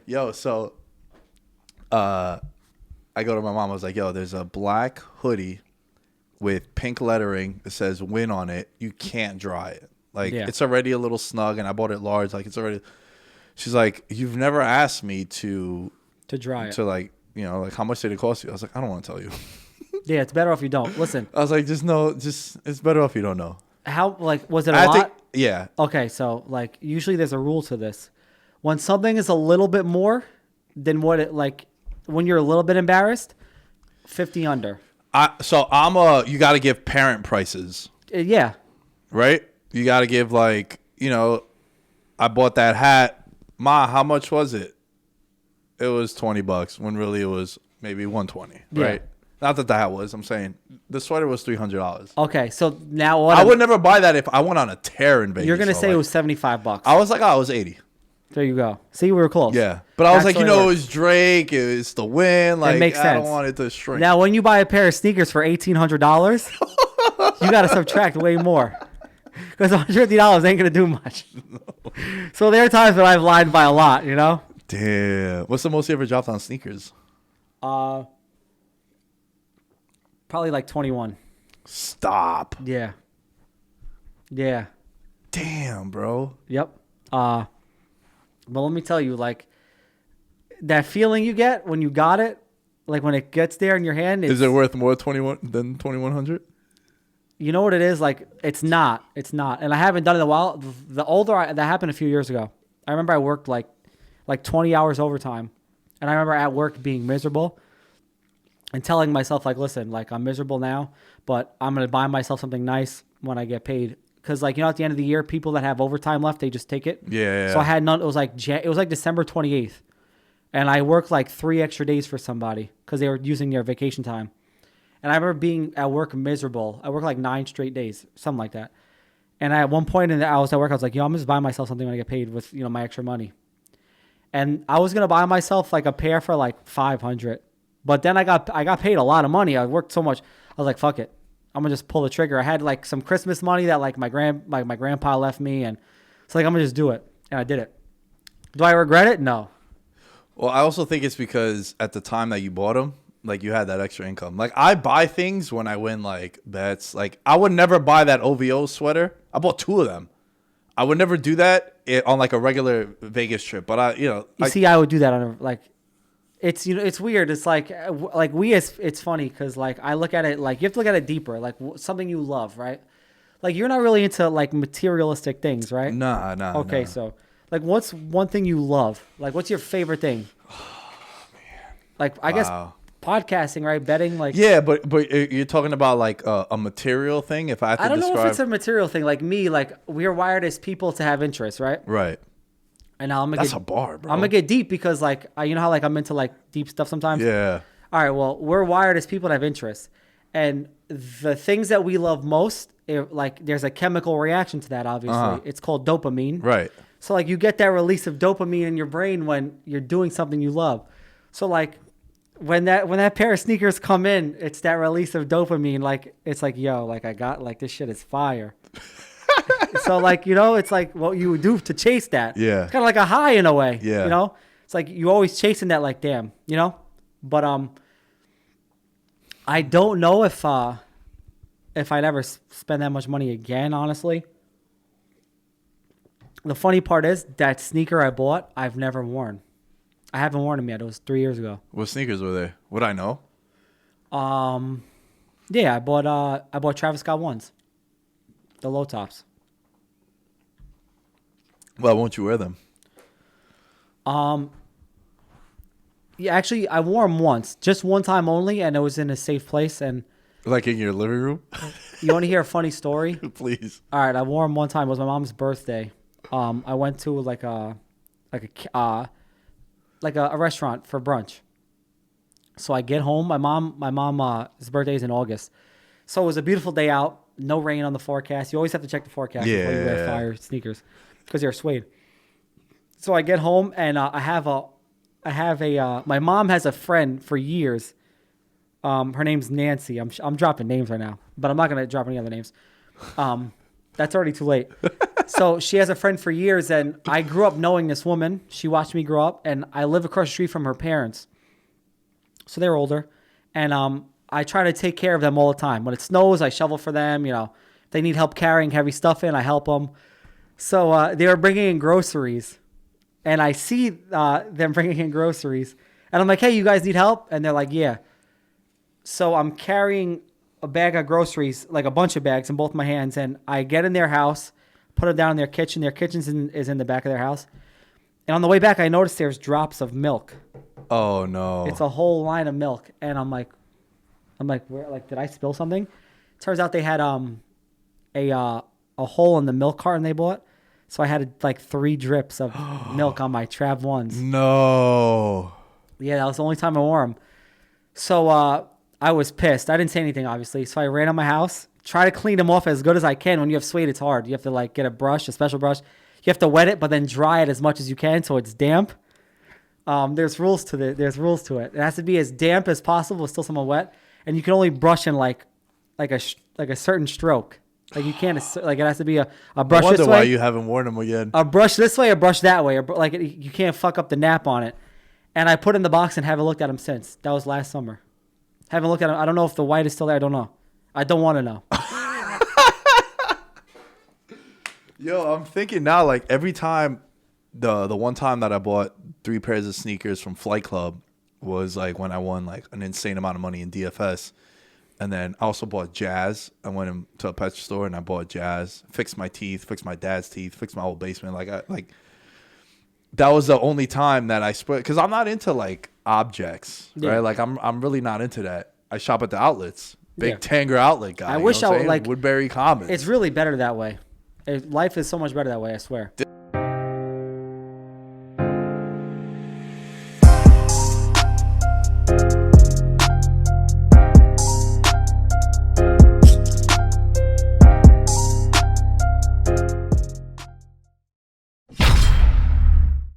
Yo, so I go to my mom. I was like, yo, there's a black hoodie with pink lettering. It says "Win" on it. You can't dry it. Like, it's already a little snug, and I bought it large. Like, it's already. She's like, you've never asked me to dry it. To, like, you know, like, how much did it cost you? I was like, I don't want to tell you. Yeah, it's better if you don't. Listen. I was like, it's better if you don't know. How, like, was it a lot? Yeah. Okay, so, like, usually there's a rule to this. When something is a little bit more than what it, like, when you're a little bit embarrassed, 50 under. You got to give parent prices. Yeah. Right? You got to give, like, you know, I bought that hat. Ma, how much was it? It was $20 when really it was maybe $120, right? Not that the hat was. I'm saying the sweater was $300. Okay, so now I would never buy that if I went on a tear in Vegas. You're gonna say it was $75. I was like, oh, it was 80. There you go. See, we were close. Yeah, but I was like, you know, it was Drake. It was the win. Like, it makes sense. I don't want it to shrink. Now, when you buy a pair of sneakers for $1,800, you got to subtract way more because $150 ain't gonna do much. No. So there are times when I've lied by a lot. You know. Damn. What's the most you ever dropped on sneakers? Probably like 21. Stop. Yeah. Damn, bro. Yep. But let me tell you, like, that feeling you get when you got it, like when it gets there in your hand. Is it worth more than 2100? You know what it is? Like, it's not. And I haven't done it in a while. That happened a few years ago. I remember I worked like 20 hours overtime. And I remember at work being miserable and telling myself, like, listen, like, I'm miserable now, but I'm going to buy myself something nice when I get paid. Because, like, you know, at the end of the year, people that have overtime left, they just take it. Yeah. So I had none. It was like December 28th. And I worked like 3 extra days for somebody because they were using their vacation time. And I remember being at work miserable. I worked like 9 straight days, something like that. And at one point I was at work, I was like, yo, I'm just buying myself something when I get paid with, you know, my extra money. And I was going to buy myself like a pair for like $500. But then I got paid a lot of money. I worked so much. I was like, fuck it. I'm going to just pull the trigger. I had like some Christmas money that like my grandpa left me. And it's like, I'm going to just do it. And I did it. Do I regret it? No. Well, I also think it's because at the time that you bought them, like, you had that extra income. Like, I buy things when I win, like, bets. Like, I would never buy that OVO sweater. I bought 2 of them. I would never do that on, like, a regular Vegas trip. But I would do that on it's, you know, it's weird. It's like it's funny because, like, I look at it, like, you have to look at it deeper, like something you love, right? Like, you're not really into, like, materialistic things, right? Nah. Okay, so, like, what's one thing you love? Like, what's your favorite thing? Oh, man. Like, I guess podcasting, right? Betting, like. Yeah, but you're talking about, like, a material thing. If I had to describe. I don't know if it's a material thing. Like me, like, we are wired as people to have interests, right? Right. And now that's a bar, bro. I'm gonna get deep because, like, you know how, like, I'm into, like, deep stuff sometimes. Yeah. All right. Well, we're wired as people to have interests, and the things that we love most, like, there's a chemical reaction to that. Obviously, it's called dopamine. Right. So, like, you get that release of dopamine in your brain when you're doing something you love. So, like, when that pair of sneakers come in, it's that release of dopamine. Like, it's like, yo, like, I got, like, this shit is fire. So, like, you know, it's like what you would do to chase that. Yeah. It's kind of like a high in a way. Yeah. You know, it's like you always chasing that, like, damn, you know. But I don't know if I'd ever spend that much money again. Honestly. The funny part is that sneaker I bought, I've never worn. I haven't worn them yet. It was 3 years ago. What sneakers were they? Would I know? Yeah, I bought Travis Scott ones. The low tops. Why won't you wear them? Yeah, actually, I wore them once, just one time only, and it was in a safe place. And like in your living room? You want to hear a funny story? Please. All right, I wore them one time. It was my mom's birthday. I went to like a restaurant for brunch. So I get home. My mom's birthday is in August, so it was a beautiful day out. No rain on the forecast. You always have to check the forecast before you wear fire sneakers because they're suede. So I get home and my mom has a friend for years. Her name's Nancy. I'm dropping names right now, but I'm not gonna drop any other names. That's already too late. So she has a friend for years, and I grew up knowing this woman. She watched me grow up, and I live across the street from her parents. So they're older, and I try to take care of them all the time. When it snows, I shovel for them. You know, if they need help carrying heavy stuff in, I help them. So they were bringing in groceries, and I see them bringing in groceries, and I'm like, "Hey, you guys need help?" And they're like, "Yeah." So I'm carrying a bag of groceries, like a bunch of bags in both my hands, and I get in their house, put them down in their kitchen. Their kitchen is in the back of their house. And on the way back, I noticed there's drops of milk. Oh, no. It's a whole line of milk. And I'm like, where, like, did I spill something? Turns out they had a hole in the milk carton they bought. So I had like 3 drips of milk on my Trav ones. No. Yeah, that was the only time I wore them. So I was pissed. I didn't say anything, obviously. So I ran out my house, try to clean them off as good as I can. When you have suede, it's hard. You have to like get a brush, a special brush. You have to wet it, but then dry it as much as you can so it's damp. There's rules to it. It has to be as damp as possible, still somewhat wet, and you can only brush in like a certain stroke. Like you can't like it has to be a brush I wonder this way. why you haven't worn them again. A brush this way, a brush that way, or like you can't fuck up the nap on it. And I put in the box and haven't looked at them since. That was last summer. Haven't looked at them. I don't know if the white is still there. I don't know. I don't want to know. Yo, I'm thinking now, like every time, the one time that I bought 3 pairs of sneakers from Flight Club was like when I won like an insane amount of money in DFS. And then I also bought Jazz. I went into a pet store and I bought Jazz. Fixed my teeth, fixed my dad's teeth, fixed my whole basement. That was the only time that I split, because I'm not into like objects, right? Like I'm really not into that. I shop at the outlets, big Tanger outlet guy. I wish I would like Woodbury Commons. It's really better that way. Life is so much better that way, I swear.